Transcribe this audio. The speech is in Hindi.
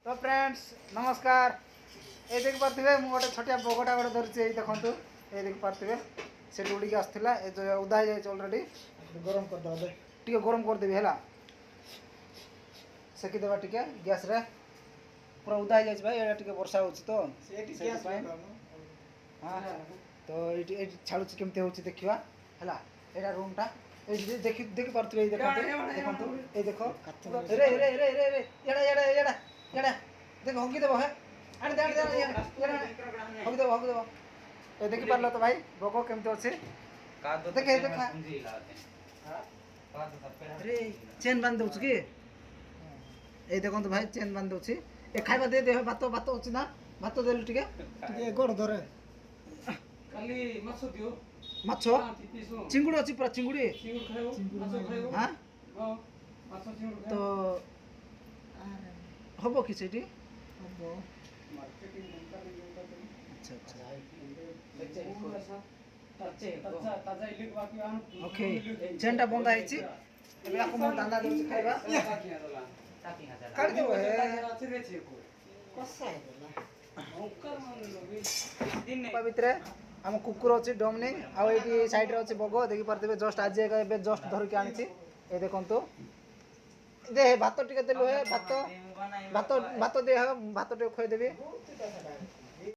तो फ्रेंड्स नमस्कार। ये देख पारे मुझे गोटे छोटिया बगटा गोटे धरती ये देखो ये देख पारे से उड़ी आसला उदा जाए अलरेडी गरम करदे टे गरम करदेवी है सेकीदेवा टे गैस रे पूरा उदा जाए भाई ये वर्षा हो तो हाँ तो ये छाड़ू केमती हो देखा है यहाँ रूमटा ये देखी पारे ये देखो ये देखो रे रे रे रे रे एड़ा एड़ा एड़ा एड़ा देख हगिदेव है हगिदेव हगिदेव ये देखी पार्ल तो भाई बग केमती अच्छे देखे देखा अरे चेन बांध दौच कि ये देखो भाई चेन बांध दौची ये खाଇବା दे दे भात भात अच्छी ना भात देलु टिके गोड़ धरे खाली माछ दियो माछ चिंगुड़ी अच्छी पूरा चिंगुड़ी हाँ तो हम कि से ओके चेनटा बंधा है दाना दे खाଇବା काट देबो भितर आम कुकुर अच्छी डमनी आई साइड रे अच्छी बग देखी पारे जस्ट आज जस्ट धरिक आनी ये देखो दे भात टिके देलु है भात भात भात दे भात टे खुएदेवी